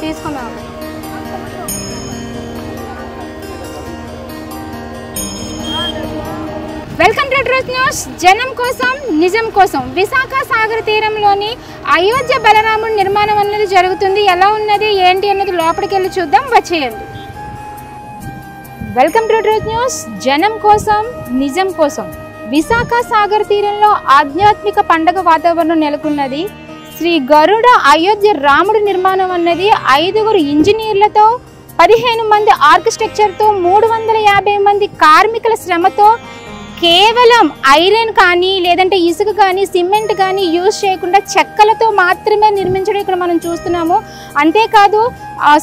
తీసుకుందాం. Welcome to truth news. జనం కోసం నిజం కోసం విశాఖ సాగర్ తీరంలోని అయోధ్య బలరాముడి నిర్మాణం అనేది జరుగుతుంది. ఎలా ఉన్నది ఏంటి అన్నది లోపలికి వెళ్ళి చూద్దాం, వచ్చేయండి. Welcome to truth news. జనం కోసం నిజం కోసం విశాఖ సాగర్ తీరంలో ఆధ్యాత్మిక పండగ వాతావరణం నెలకొన్నది. శ్రీ గరుడ అయోధ్య రాముడి నిర్మాణం అన్నది 5 ఇంజనీర్లతో 15 మంది ఆర్కిటెక్చర్తో 350 మంది కార్మికుల శ్రమతో కేవలం ఐరన్ కానీ లేదంటే ఇసుక కానీ సిమెంట్ కానీ యూజ్ చేయకుండా చెక్కలతో మాత్రమే నిర్మించడం ఇక్కడ మనం చూస్తున్నాము. అంతేకాదు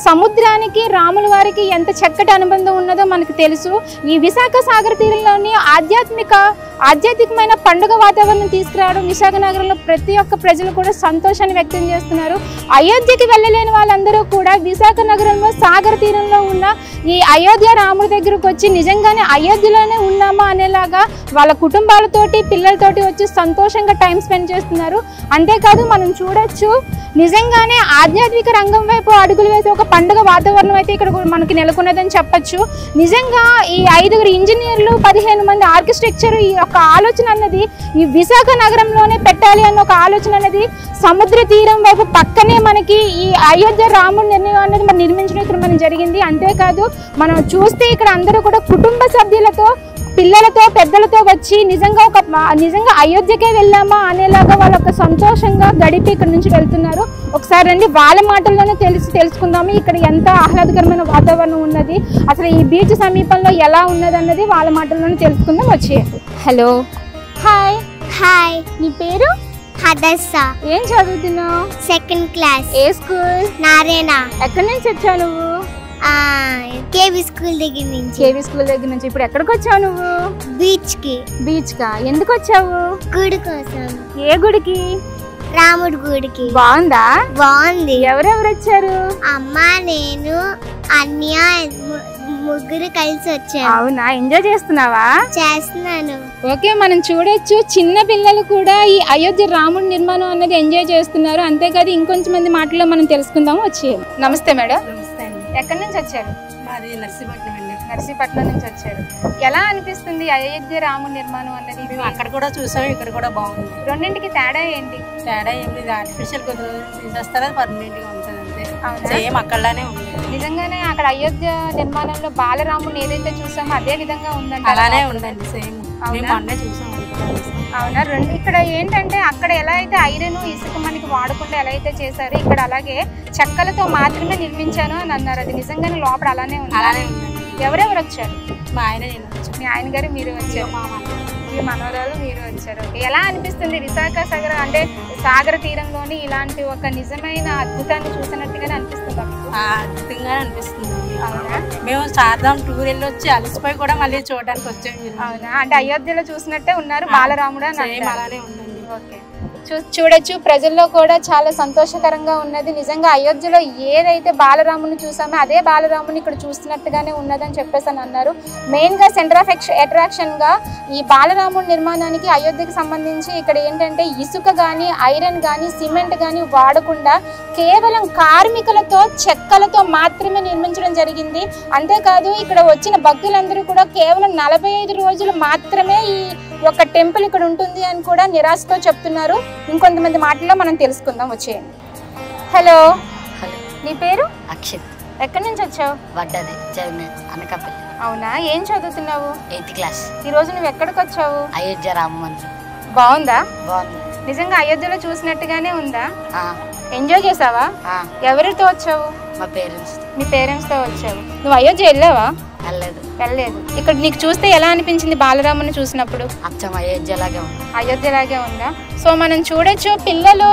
సముద్రానికి రాముల వారికి ఎంత చక్కటి అనుబంధం ఉన్నదో మనకు తెలుసు. ఈ విశాఖ సాగర్ తీరంలోని ఆధ్యాత్మికమైన పండుగ వాతావరణం తీసుకురావడం విశాఖ నగరంలో ప్రతి ఒక్క ప్రజలు కూడా సంతోషాన్ని వ్యక్తం చేస్తున్నారు. అయోధ్యకి వెళ్ళలేని వాళ్ళందరూ కూడా విశాఖ నగరంలో సాగర్ తీరంలో ఉన్న ఈ అయోధ్య రాముడి దగ్గరకు వచ్చి నిజంగానే అయోధ్యలోనే ఉన్నామా అనేలాగా వాళ్ళ కుటుంబాలతోటి పిల్లలతోటి వచ్చి సంతోషంగా టైం స్పెండ్ చేస్తున్నారు. అంతేకాదు మనం చూడొచ్చు నిజంగానే ఆధ్యాత్మిక రంగం వైపు అడుగులు వేసే ఒక పండుగ వాతావరణం అయితే ఇక్కడ మనకి నెలకొన్నదని చెప్పచ్చు. నిజంగా ఈ 5 ఇంజనీర్లు 15 మంది ఆర్కిటెక్చర్ ఈ యొక్క ఆలోచన అన్నది ఈ విశాఖ నగరంలోనే పెట్టాలి అన్న ఒక ఆలోచన అనేది సముద్ర తీరం వైపు పక్కనే మనకి ఈ అయోధ్య రాముడి నిర్ణయం అనేది మనం నిర్మించడం ఇక్కడ మనం జరిగింది. అంతేకాదు మనం చూస్తే ఇక్కడ అందరూ కూడా కుటుంబ సభ్యులతో పిల్లలతో పెద్దలతో వచ్చి నిజంగా అయోధ్యకే వెళ్ళామా అనేలాగా వాళ్ళు ఒక సంతోషంగా గడిపి ఇక్కడ నుంచి వెళ్తున్నారు. ఒకసారి రండి వాళ్ళ మాటల్లోనే తెలుసుకుందాము ఇక్కడ ఎంత ఆహ్లాదకరమైన వాతావరణం ఉన్నది, అసలు ఈ బీచ్ సమీపంలో ఎలా ఉన్నది అన్నది వాళ్ళ మాటల్లోనే తెలుసుకుందాం. వచ్చేయండి. హలో. హాయ్. హాయ్. నీ పేరు? హదస్స. ఏం చదువుతున్నావు? 2nd class. ఏ స్కూల్? నారాయణ. ఎక్కడి నుంచి వచ్చావు నువ్వు? కేవీ స్కూల్ దగ్గర నుంచి. కేవీ స్కూల్ దగ్గర నుంచి. ఇప్పుడు ఎక్కడికి వచ్చావు నువ్వు? బీచ్ కా. ఎందుకు వచ్చావు? గుడి కోసం. ఏ గుడికి? రాముడి గుడికి. బాగుందా? బాగుంది. ఎవరెవరు వచ్చారు? అమ్మ, నేను, అన్నయ్య, ముగ్గురు కలిసి వచ్చారు. అవునా, ఎంజాయ్ చేస్తున్నావా? చేస్తున్నాను. ఓకే, మనం చూడొచ్చు చిన్న పిల్లలు కూడా ఈ అయోధ్య రాముడి నిర్మాణం అన్నది ఎంజాయ్ చేస్తున్నారు. అంతేకాదు ఇంకొంచెం మంది మాటల్లో మనం తెలుసుకుందాము. వచ్చి నమస్తే మేడం. ఎక్కడి నుంచి వచ్చారు? మాది నర్సీపట్నం అండి. నర్సీపట్నం నుంచి వచ్చారు. ఎలా అనిపిస్తుంది అయోధ్య రాముడి నిర్మాణం అన్నది? మేము అక్కడ కూడా చూసాం, ఇక్కడ కూడా బాగుంది. రెండింటికి తేడా ఏంటి? తేడా ఏం లేదు, ఆర్టిఫిషియల్ కొద్ది రోజులు తీసేస్తారా పర్మనెంట్ గా ఉంటుంది అంతే. సేమ్ అక్కడనే ఉంది. నిజంగానే అక్కడ అయోధ్య నిర్మాణంలో బాలరాముని ఏదైతే చూసామో అదే విధంగా ఉందండి. అలానే ఉందండి, సేమ్. మేము అన్నీ చూసాం. అవునా. ఇక్కడ ఏంటంటే అక్కడ ఎలా అయితే ఐరన్ ఇసుక మనకి వాడకుండా ఎలా అయితే చేశారో ఇక్కడ అలాగే చెక్కలతో మాత్రమే నిర్మించాను అని అన్నారు. అది నిజంగానే లోపల అలానే ఉంది. అలానే ఉందండి. ఎవరెవరు వచ్చారు? మా ఆయన, నేను వచ్చాను. మీ ఆయన గారు మీరు వచ్చారు, మీ మనవరాలు మీరు వచ్చారు. ఎలా అనిపిస్తుంది విశాఖ సాగర్ అంటే సాగర తీరంలోని ఇలాంటి ఒక నిజమైన అద్భుతాన్ని చూసినట్టుగానే అనిపిస్తుంది? అద్భుతంగానే అనిపిస్తుంది. అవునా. మేము శారదాం టూర్ వెళ్ళి వచ్చి అలసిపోయి కూడా మళ్ళీ చూడడానికి వచ్చాము. అవునా, అంటే అయోధ్యలో చూసినట్టే ఉన్నారు బాలరాముడు అని. అలానే ఉందండి. ఓకే, చూడొచ్చు ప్రజల్లో కూడా చాలా సంతోషకరంగా ఉన్నది. నిజంగా అయోధ్యలో ఏదైతే బాలరాముని చూసామో అదే బాలరాముని ఇక్కడ చూస్తున్నట్టుగానే ఉన్నదని చెప్పేసి అని అన్నారు. మెయిన్గా సెంటర్ ఆఫ్ అట్రాక్షన్గా ఈ బాలరాముడి నిర్మాణానికి అయోధ్యకి సంబంధించి ఇక్కడ ఏంటంటే ఇసుక కానీ ఐరన్ కానీ సిమెంట్ కానీ వాడకుండా కేవలం కార్మికులతో చెక్కలతో మాత్రమే నిర్మించడం జరిగింది. అంతేకాదు ఇక్కడ వచ్చిన భక్తులందరూ కూడా కేవలం 45 రోజులు మాత్రమే ఈ యొక్క టెంపుల్ ఇక్కడ ఉంటుంది అని కూడా నిరాశతో చెప్తున్నారు. ఇంకొంతమంది మాటల్లో మనం తెలుసుకుందాం. వచ్చేయండి. హలో. నీ పేరు? అక్షిత్. ఎక్కడి నుంచి వచ్చావు? వడ్డది అనకాపల్లి. అవునా, ఏం చదువుతున్నావు? 8th class. ఈ రోజు నువ్వు ఎక్కడికి వచ్చావు? అయోధ్య రామ మందిరం. బాగుందా? బాగుంది. నిజంగా అయోధ్యలో చూసినట్టుగానే ఉందా? ఎంజాయ్ చేసావా? ఎవరితో వచ్చావు? మా పేరెంట్స్. మీ పేరెంట్స్ తో వచ్చావు. నువ్వు అయోధ్య వెళ్ళావా? వెళ్ళలేదు. ఇక్కడ నీకు చూస్తే ఎలా అనిపించింది బాలరాముని చూసినప్పుడు? అచ్చం అయోధ్యలాగే ఉంది. అయోధ్యలాగే ఉందా? సో మనం చూడొచ్చు పిల్లలు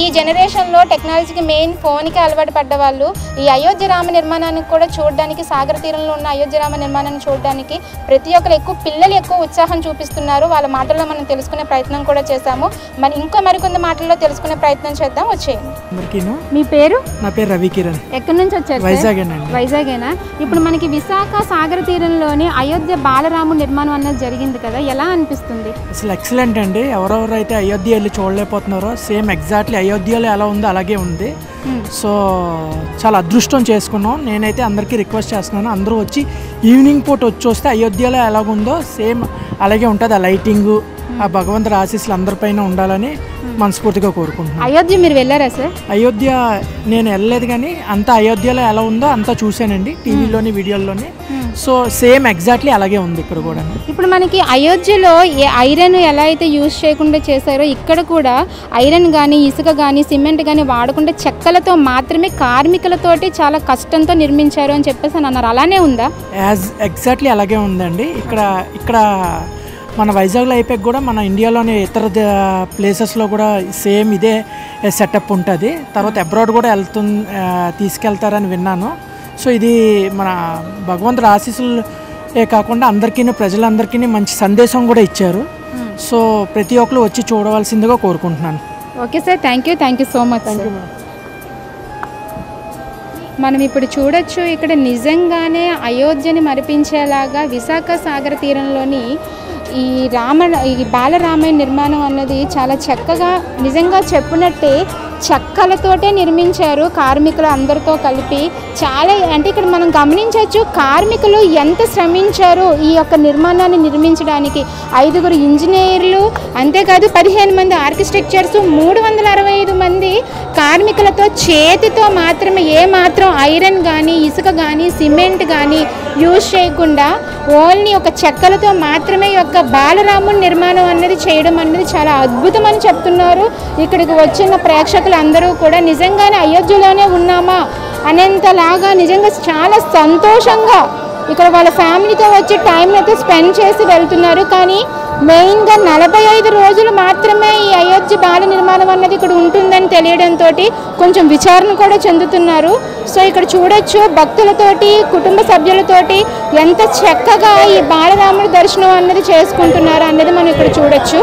ఈ జనరేషన్లో టెక్నాలజీకి మెయిన్ ఫోన్కి అలవాటు పడ్డ వాళ్ళు ఈ అయోధ్య రామ నిర్మాణానికి కూడా చూడడానికి సాగర తీరంలో ఉన్న అయోధ్య రామ నిర్మాణాన్ని చూడడానికి ప్రతి ఒక్కరు పిల్లలు ఎక్కువ ఉత్సాహం చూపిస్తున్నారు. వాళ్ళ మాటల్లో మనం తెలుసుకునే ప్రయత్నం కూడా చేశాము. మరికొంత మాటల్లో తెలుసుకునే ప్రయత్నం చేద్దాం. వచ్చేయండి. మీ పేరు? నా పేరు రవి కిరణ్. ఎక్కడి నుంచి వచ్చారు? వైజాగ్. వైజాగేనా? ఇప్పుడు మనకి విశాఖ సాగర తీరంలోని అయోధ్య బాలరాముడి నిర్మాణం అన్నది జరిగింది కదా, ఎలా అనిపిస్తుంది? అసలు ఎక్సలెంట్ అండి. ఎవరెవరైతే అయోధ్య వెళ్ళి చూడలేకపోతున్నారో సేమ్ ఎగ్జాక్ట్లీ అయోధ్యలో ఎలా ఉందో అలాగే ఉంది. సో చాలా అదృష్టం చేసుకున్నాం. నేనైతే అందరికీ రిక్వెస్ట్ చేస్తున్నాను, అందరూ వచ్చి ఈవినింగ్ పూట వచ్చి వస్తే అయోధ్యలో ఎలాగుందో సేమ్ అలాగే ఉంటుంది. ఆ లైటింగు, ఆ భగవంతుడి ఆశీస్సులు అందరిపైన ఉండాలని మనస్ఫూర్తిగా కోరుకుంటున్నాను. అయోధ్య మీరు వెళ్ళారా సార్? అయోధ్య నేను వెళ్ళలేదు, కానీ అంతా అయోధ్యలో ఎలా ఉందో అంతా చూశానండి, టీవీలోని వీడియోల్లోని. సో సేమ్ ఎగ్జాక్ట్లీ అలాగే ఉంది ఇక్కడ కూడా. ఇప్పుడు మనకి అయోధ్యలో ఐరన్ ఎలా అయితే యూజ్ చేయకుండా చేశారో ఇక్కడ కూడా ఐరన్ కానీ ఇసుక కానీ సిమెంట్ కానీ వాడకుండా చెక్కలతో మాత్రమే కార్మికులతోటి చాలా కష్టంతో నిర్మించారు అని చెప్పేసి అన్నారు. అలానే ఉందా? ఎగ్జాక్ట్లీ అలాగే ఉందండి. ఇక్కడ మన వైజాగ్లో అయిపోయి కూడా మన ఇండియాలోని ఇతర ప్లేసెస్లో కూడా సేమ్ ఇదే సెటప్ ఉంటుంది. తర్వాత అబ్రాడ్ కూడా తీసుకెళ్తారని విన్నాను. సో ఇది మన భగవంతుడి ఆశీస్సులే కాకుండా అందరికీ, ప్రజలందరికీ మంచి సందేశం కూడా ఇచ్చారు. సో ప్రతి ఒక్కరు వచ్చి చూడవలసిందిగా కోరుకుంటున్నాను. Okay sir, thank you so much. మనం ఇప్పుడు చూడొచ్చు, ఇక్కడ నిజంగానే అయోధ్యని మరిపించేలాగా విశాఖ సాగర తీరంలోని ఈ బాలరామాయణ నిర్మాణం అన్నది చాలా చక్కగా నిజంగా చెప్పినట్టే చెక్కలతోటే నిర్మించారు కార్మికులు అందరితో కలిపి. చాలా అంటే ఇక్కడ మనం గమనించవచ్చు కార్మికులు ఎంత శ్రమించారు ఈ యొక్క నిర్మాణాన్ని నిర్మించడానికి. 5 ఇంజనీర్లు, అంతేకాదు 15 మంది ఆర్కిటెక్చర్స్, 365 మంది కార్మికులతో చేతితో మాత్రమే ఏమాత్రం ఐరన్ కానీ ఇసుక కానీ సిమెంట్ కానీ యూజ్ చేయకుండా ఓన్లీ ఒక చెక్కలతో మాత్రమే ఈ యొక్క బాలరాముడి నిర్మాణం అన్నది చేయడం అన్నది చాలా అద్భుతం అని చెప్తున్నారు. ఇక్కడికి వచ్చిన ప్రేక్షకులు అందరూ కూడా నిజంగానే అయోధ్యలోనే ఉన్నామా అనేంతలాగా నిజంగా చాలా సంతోషంగా ఇక్కడ వాళ్ళ ఫ్యామిలీతో వచ్చి టైం అయితే స్పెండ్ చేసి వెళ్తున్నారు. కానీ మెయిన్గా 45 రోజులు మాత్రమే ఈ అయోధ్య బాల నిర్మాణం అన్నది ఇక్కడ ఉంటుందని తెలియడంతో కొంచెం విచారణ కూడా చెందుతున్నారు. సో ఇక్కడ చూడొచ్చు భక్తులతోటి కుటుంబ సభ్యులతోటి ఎంత చక్కగా ఈ బాలరాముడి దర్శనం అన్నది చేసుకుంటున్నారు అన్నది మనం ఇక్కడ చూడొచ్చు.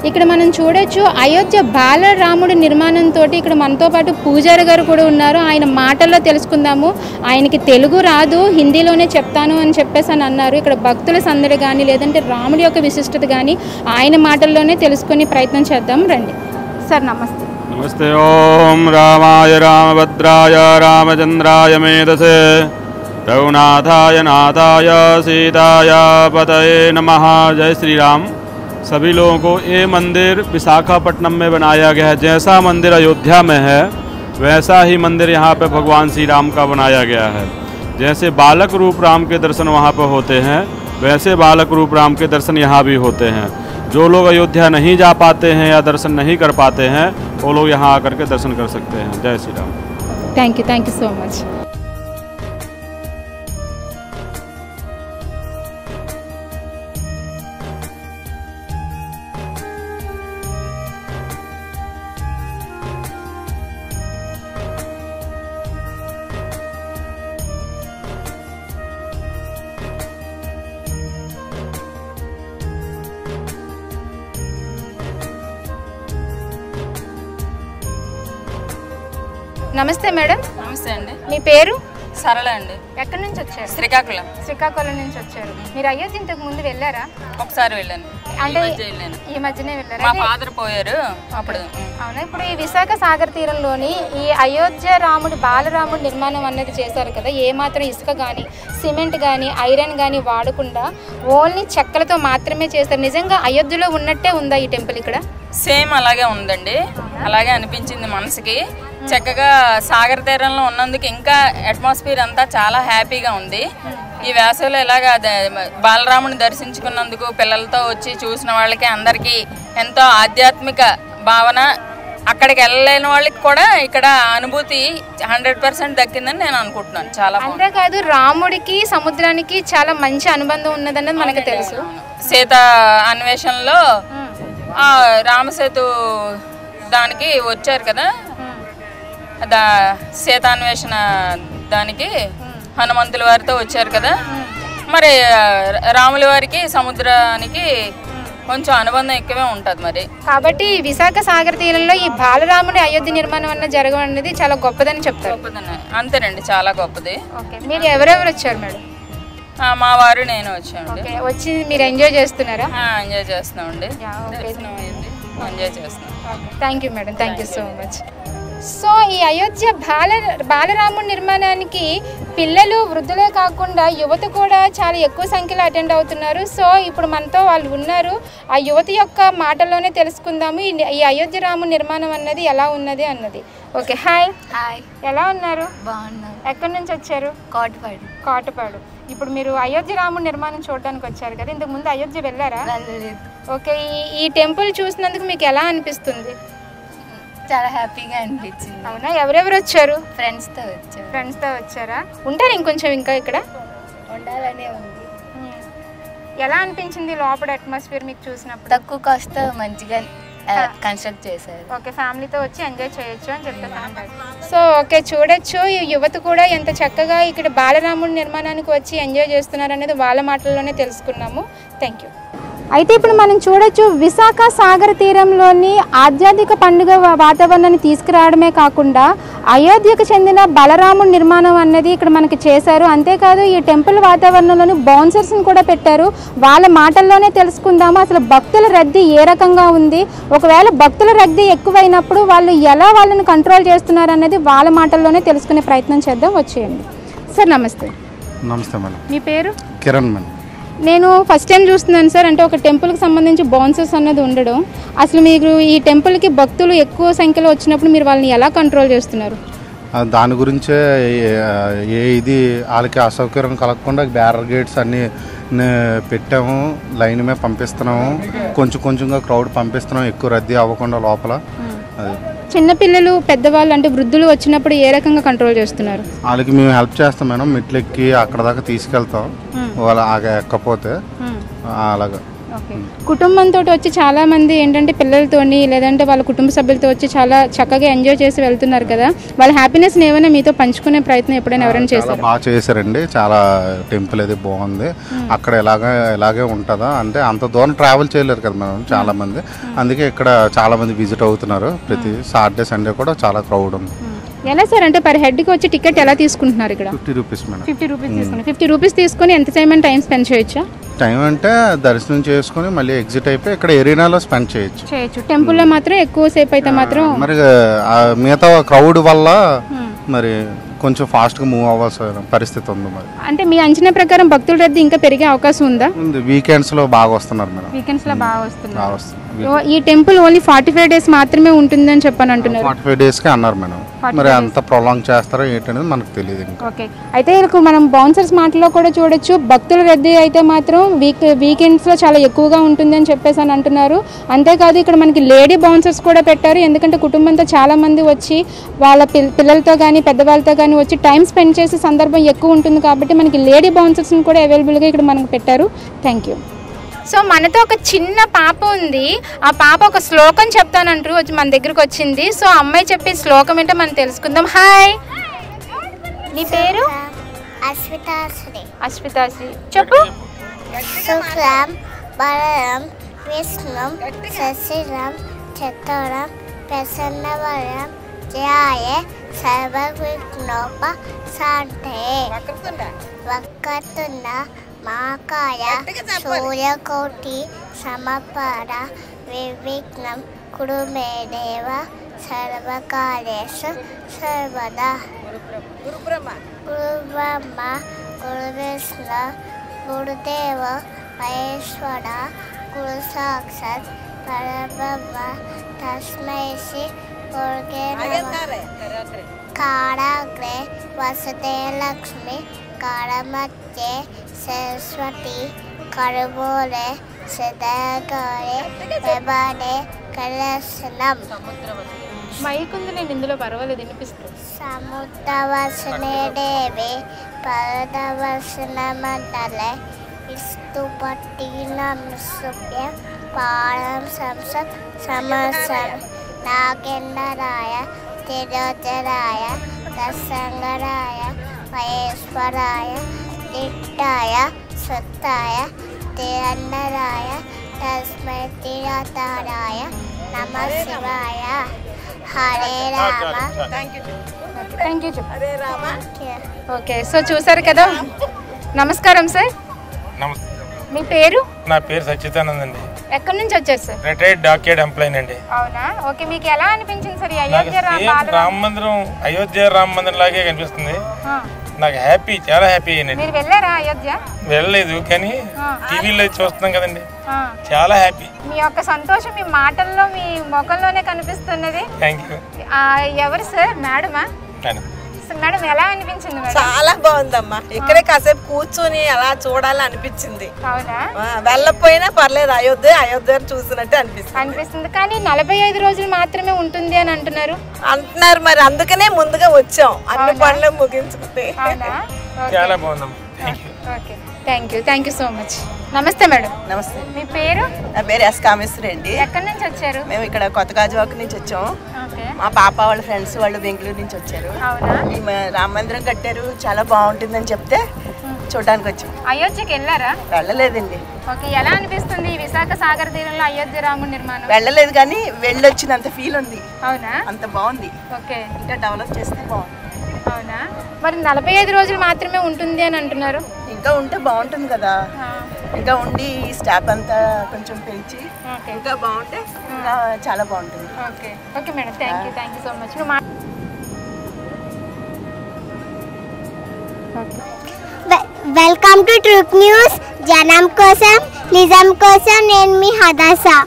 ఇక్కడ మనం చూడొచ్చు అయోధ్య బాలరాముడి నిర్మాణంతో ఇక్కడ మనతో పాటు పూజారి గారు కూడా ఉన్నారు. ఆయన మాటల్లో తెలుసుకుందాము. ఆయనకి తెలుగు రాదు, హిందీలోనే చెప్తాను అని చెప్పేసి అన్నారు. ఇక్కడ భక్తుల సందడి కానీ లేదంటే రాముడి యొక్క విశిష్టత కానీ ఆయన మాటల్లోనే తెలుసుకునే ప్రయత్నం చేద్దాం రండి. సార్ నమస్తే. నమస్తే. ఓం రామాయ రామభద్రాయ రామచంద్రాయ మేధసే రఘునాథాయ నాథాయ सीताय पतये नमः. जय श्री राम. सभी लोगों को ये मंदिर विशाखापट्टनम में बनाया गया है. जैसा मंदिर अयोध्या में है वैसा ही मंदिर यहाँ पे भगवान श्री राम का बनाया गया है. जैसे बालक रूप राम के दर्शन वहाँ पर होते हैं वैसे बालक रूप राम के दर्शन यहाँ भी होते हैं. जो लोग अयोध्या नहीं जा पाते हैं या दर्शन नहीं कर पाते हैं वो लोग यहाँ आकर के दर्शन कर सकते हैं. जय Shri Ram. Thank you so much. నమస్తే మేడం. నమస్తే అండి. మీ పేరు? సరళ అండి. ఎక్కడి నుంచి వచ్చారు? శ్రీకాకుళం. శ్రీకాకుళం నుంచి వచ్చారు. మీరు అయోధ్య ఇంతకు ముందు వెళ్ళారా? ఒకసారి వెళ్ళాను. అంటే వెళ్ళాను. ఈ మధ్యనే వెళ్ళారా? మా ఫాదర్ పోయారు అప్పుడు. అవునా. ఇప్పుడు ఈ విశాఖ సాగర్ తీరంలోని ఈ అయోధ్య రాముడి బాలరాముడి నిర్మాణం అన్నది చేశారు కదా, ఏమాత్రం ఇసుక కానీ సిమెంట్ కానీ ఐరన్ కానీ వాడకుండా ఓన్లీ చెక్కలతో మాత్రమే చేస్తారు. నిజంగా అయోధ్యలో ఉన్నట్టే ఉందా ఈ టెంపుల్ ఇక్కడ? సేమ్ అలాగే ఉందండి. అలాగే అనిపించింది మనసుకి. చక్కగా సాగర్ తీరంలో ఉన్నందుకు ఇంకా అట్మాస్ఫియర్ అంతా చాలా హ్యాపీగా ఉంది. ఈ వేసవిలో ఇలాగ బాలరాముని దర్శించుకున్నందుకు పిల్లలతో వచ్చి చూసిన వాళ్ళకి అందరికీ ఎంతో ఆధ్యాత్మిక భావన, అక్కడికి వెళ్ళలేని వాళ్ళకి కూడా ఇక్కడ అనుభూతి 100% దక్కిందని నేను అనుకుంటున్నాను. చాలా అంతేకాదు రాముడికి సముద్రానికి చాలా మంచి అనుబంధం ఉన్నదన్నది మనకు తెలుసు. సీత అన్వేషణలో రామసేతు దానికి వచ్చారు కదా, సీతాన్వేషణ దానికి హనుమంతుల వారితో వచ్చారు కదా. మరి రాముల వారికి సముద్రానికి కొంచెం అనుబంధం ఎక్కువే ఉంటుంది మరి. కాబట్టి విశాఖ సాగర తీరంలో ఈ బాలరాముడి అయోధ్య నిర్మాణం అన్న జరగడం అనేది చాలా గొప్పదని చెప్తారు. గొప్పదని అంతేనండి, చాలా గొప్పది. ఓకే, మీరు ఎవరెవరు వచ్చారు మేడం? మా వారు నేను వచ్చామండి. వచ్చి మీరు ఎంజాయ్ చేస్తున్నారా? ఎంజాయ్ చేస్తున్నామండి, ఎంజాయ్ చేస్తున్నాం. Thank you madam, thank you so much. So ఈ అయోధ్య బాలరాముడి నిర్మాణానికి పిల్లలు వృద్ధులే కాకుండా యువత కూడా చాలా ఎక్కువ సంఖ్యలో అటెండ్ అవుతున్నారు. సో ఇప్పుడు మనతో వాళ్ళు ఉన్నారు. ఆ యువత యొక్క మాటల్లోనే తెలుసుకుందాము ఈ అయోధ్య రాముడి నిర్మాణం అన్నది ఎలా ఉన్నది అన్నది. Okay, hi. హాయ్, ఎలా ఉన్నారు? బాగున్నాను. ఎక్కడి నుంచి వచ్చారు? కాటుపాడు. ఇప్పుడు మీరు అయోధ్య రాముడి నిర్మాణం చూడడానికి వచ్చారు కదా, ఇంతకు ముందు అయోధ్య వెళ్ళారా? ఓకే, ఈ టెంపుల్ చూసినందుకు మీకు ఎలా అనిపిస్తుంది? చాలా హ్యాపీగా అనిపించింది. అవునా, ఎవరెవరు వచ్చారు? ఫ్రెండ్స్తో వచ్చారా? ఉంటారు ఇంకొంచెం ఇంకా ఇక్కడ ఉండాలనే ఉంది. ఎలా అనిపించింది లోపల అట్మాస్ఫియర్ మీకు చూసినప్పుడు? తక్కువ కాస్ట్ మంచిగా కన్స్ట్రక్ట్ చేశారు. ఓకే, ఫ్యామిలీతో వచ్చి ఎంజాయ్ చేయొచ్చు అని చెప్పేసి. సో ఓకే, చూడొచ్చు ఈ యువత కూడా ఎంత చక్కగా ఇక్కడ బాలరాముడి నిర్మాణానికి వచ్చి ఎంజాయ్ చేస్తున్నారు అనేది వాళ్ళ మాటల్లోనే తెలుసుకున్నాము. Thank you. అయితే ఇప్పుడు మనం చూడొచ్చు విశాఖ సాగర తీరంలోని ఆధ్యాత్మిక పండుగ వాతావరణాన్ని తీసుకురావడమే కాకుండా అయోధ్యకు చెందిన బలరాముడి నిర్మాణం అన్నది ఇక్కడ మనకి చేశారు. అంతేకాదు ఈ టెంపుల్ వాతావరణంలోని బౌన్సర్స్ని కూడా పెట్టారు. వాళ్ళ మాటల్లోనే తెలుసుకుందాము అసలు భక్తుల రద్దీ ఏ రకంగా ఉంది, ఒకవేళ భక్తుల రద్దీ ఎక్కువైనప్పుడు వాళ్ళు ఎలా వాళ్ళని కంట్రోల్ చేస్తున్నారు అన్నది వాళ్ళ మాటల్లోనే తెలుసుకునే ప్రయత్నం చేద్దాం. వచ్చేయండి సార్. నమస్తే. నమస్తే మేడం. మీ పేరు? కిరణ్ మేడం. నేను ఫస్ట్ టైం చూస్తున్నాను సార్, అంటే ఒక టెంపుల్కి సంబంధించి బౌన్సర్స్ అన్నది ఉండడం. అసలు మీరు ఈ టెంపుల్కి భక్తులు ఎక్కువ సంఖ్యలో వచ్చినప్పుడు మీరు వాళ్ళని ఎలా కంట్రోల్ చేస్తున్నారు? దాని గురించే ఇది వాళ్ళకి అసౌకర్యం కలగకుండా బ్యారిగేడ్స్ అన్నీ పెట్టాము, లైన్ మీద పంపిస్తున్నాము, కొంచెంగా క్రౌడ్ పంపిస్తున్నాము, ఎక్కువ రద్దీ అవ్వకుండా లోపల. అది చిన్నపిల్లలు పెద్దవాళ్ళు అంటే వృద్ధులు వచ్చినప్పుడు ఏ రకంగా కంట్రోల్ చేస్తున్నారు? వాళ్ళకి మేము హెల్ప్ చేస్తాం మేడం, మెట్లు ఎక్కి అక్కడ దాకా తీసుకెళ్తాం వాళ్ళు ఎక్కపోతే అలాగా. కుటుంబంతో వచ్చి చాలా మంది ఏంటంటే పిల్లలతోని లేదంటే వాళ్ళ కుటుంబ సభ్యులతో వచ్చి చాలా చక్కగా ఎంజాయ్ చేసి వెళ్తున్నారు కదా, వాళ్ళ హ్యాపీనెస్ ఏమైనా మీతో పంచుకునే ప్రయత్నం ఎప్పుడైనా ఎవరైనా చేశారు? బాగా చేశారండి, చాలా టెంపుల్ అది బాగుంది. అక్కడ ఇలాగే ఉంటుందా అంటే అంత దూరం ట్రావెల్ చేయలేరు కదా మనం చాలా మంది, అందుకే ఇక్కడ చాలా మంది విజిట్ అవుతున్నారు. ప్రతి సాటర్డే సండే కూడా చాలా క్రౌడ్ ఉంది. ఎలా సార్, అంటే పర్ హెడ్కి వచ్చి టికెట్ ఎలా తీసుకుంటున్నారు ఇక్కడ? 50 రూపీస్ మేడం. 50 రూపీస్ తీసుకుని 50 రూపీస్ తీసుకుని ఎంత టైం స్పెండ్ చేయొచ్చా? టైం అంటే దర్శనం చేసుకుని మళ్ళీ ఎగ్జిట్ అయిపోయి ఇక్కడ ఏరియాలో స్పెండ్ చేయొచ్చు. టెంపుల్లో మాత్రం ఎక్కువ సేపు అయితే మాత్రం మరి మిగతా క్రౌడ్ వల్ల మరి కొంచెం ఫాస్ట్గా మూవ్ అవ్వాల్సిన పరిస్థితి ఉంది. మరి అంటే మీ అంచనా ప్రకారం భక్తుల రద్దీ ఇంకా పెరిగే అవకాశం ఉందా? ఉంది, వీకెండ్స్లో బాగా వస్తున్నారు మేడం. వీకెండ్స్లో బాగా వస్తున్నారు. ఈ టెంపుల్ ఓన్లీ 45 days మాత్రమే ఉంటుందని చెప్పని అంటున్నారు. 45 daysకి అన్నారు మేడం, మరి అంత ప్రొలాంగ్ చేస్తారో ఏంటనేది మనకు తెలియదు. ఓకే, అయితే మనం బౌన్సర్స్ మాటలో కూడా చూడొచ్చు భక్తుల రద్దీ అయితే మాత్రం వీకెండ్స్లో చాలా ఎక్కువగా ఉంటుందని చెప్పేసి అని అంటున్నారు. అంతేకాదు ఇక్కడ మనకి లేడీ బౌన్సర్స్ కూడా పెట్టారు, ఎందుకంటే కుటుంబంతో చాలా మంది వచ్చి వాళ్ళ పిల్లలతో కానీ పెద్దవాళ్ళతో కానీ వచ్చి టైం స్పెండ్ చేసే సందర్భం ఎక్కువ ఉంటుంది కాబట్టి మనకి లేడీ బౌన్సర్స్ని కూడా అవైలబుల్గా ఇక్కడ మనకు పెట్టారు. Thank you. సో మనతో ఒక చిన్న పాప ఉంది, ఆ పాప ఒక శ్లోకం చెప్తానంటూ వచ్చి మన దగ్గరకు వచ్చింది. సో అమ్మాయి చెప్పే శ్లోకం ఏంటో మనం తెలుసుకుందాం. హాయ్, నీ పేరు? అశ్వితాశ్రీ. చెప్పు. శుక్లం వరదం విష్ణుం శశిరం చతురం ప్రసన్నవరం జయాయ సర్వవిఘ్నోప శాంతే వక్రతుండ మహాకాయ సూర్యకోటి సమపర నిర్విఘ్నం కురు మే దేవ సర్వకార్యేషు సర్వదా. గురు బ్రహ్మ గురు విష్ణు గురుదేవ మహేశ్వర గురు సాక్షాత్ పరబ్రహ్మ తస్మై శ్రీ గురుగే నమః. కారాగ్రే వసతే లక్ష్మి కారమధ్యే సరస్వతి కరుమూలే సదాగారే ప్రభానే కలశనం. మైకుంది, నేను ఇందులో పర్వాలేదు వినిపిస్తుంది. సముద్రవసనే దేవి పరదవసన మండలే విస్తుపట్టినం సుభ్యం పారం సంసత్ సమసం నాగేంద్రాయ తిరోచరాయ దశంగరాయ మహేశ్వరాయ నిట్టాయ సత్తాయ తిరన్నరాయ తస్మై తీరతారాయ నమ శివాయ Hare Rama. Thank you okay. So చూసారు కదా. నమస్కారం సార్. నమస్తే. మీ పేరు? నా పేరు సచ్చిదానంద్ అండి. ఎక్కడి నుంచి వచ్చారు సార్? రిటైర్డ్ డాక్యార్డ్ ఎంప్లాయీ అండి. అవునా? ఓకే. మీకు ఎలా అనిపించింది సార్ ఈ నాకు రామ మందిరం అయోధ్య రామ మందిరం లాగే కనిపిస్తుంది. నాకు హ్యాపీ, చాలా హ్యాపీ అయ్యింది. మీరు వెళ్ళారా అయోధ్య? వెళ్ళలేదు కానీ టీవీలో చూస్తున్నాం కదండి, చాలా హ్యాపీ. మీ యొక్క సంతోషం మీ మాటల్లో మీ ముఖంలోనే కనిపిస్తున్నది. Thank you. ఎవరు సార్? మేడమా? మేడం ఎలా అనిపించింది? చాలా బాగుందమ్మా. ఇక్కడే కాసేపు కూర్చొని అలా చూడాలని అనిపించింది. అవునా? వెళ్ళకపోయినా పర్లేదు, అయోధ్య చూసినట్టు అనిపిస్తుంది. కానీ 45 రోజులు మాత్రమే ఉంటుంది అని అంటున్నారు. మరి అందుకనే ముందుగా వచ్చాం అన్ని పనులు ముగించుకుంటే. చాలా బాగుందమ్మా. Okay, thank you so much. నమస్తే మేడం. నమస్తే. మీ పేరు? నా పేరు ఎస్ కామేశ్వరి అండి. ఎక్కడి నుంచి వచ్చారు? మేము ఇక్కడ కొత్త గాజువాక నుంచి వచ్చాం. మా పాప వాళ్ళ ఫ్రెండ్స్ వాళ్ళు బెంగళూరు నుంచి వచ్చారు. రామ మందిరం కట్టారు, చాలా బాగుంటుందని చెప్తే చూడడానికి వచ్చాం. అయోధ్యకి వెళ్ళారా? వెళ్ళలేదండి. ఓకే. ఎలా అనిపిస్తుంది విశాఖ సాగర్ తీరంలో అయోధ్య రాముడి నిర్మాణం? వెళ్ళలేదు కానీ వెళ్ళొచ్చినంత ఫీల్ ఉంది. అవునా? అంత బాగుంది. ఓకే. ఇంకా డెవలప్ చేస్తే బాగుంది. అవునా? మరి 45 రోజులు మాత్రమే ఉంటుంది అని అంటున్నారు. ఇంకా ఉంటే బాగుంటుంది కదా. ఇంకా ఉండి స్టాప్ అంతా కొంచెం పెంచి ఇంకా బాగుంటే ఇంకా చాలా బాగుంటుంది. Okay okay madam, thank you so much. Welcome to Truk news. జనం కోసం నిజం కోసం నేను మీ హదాసా.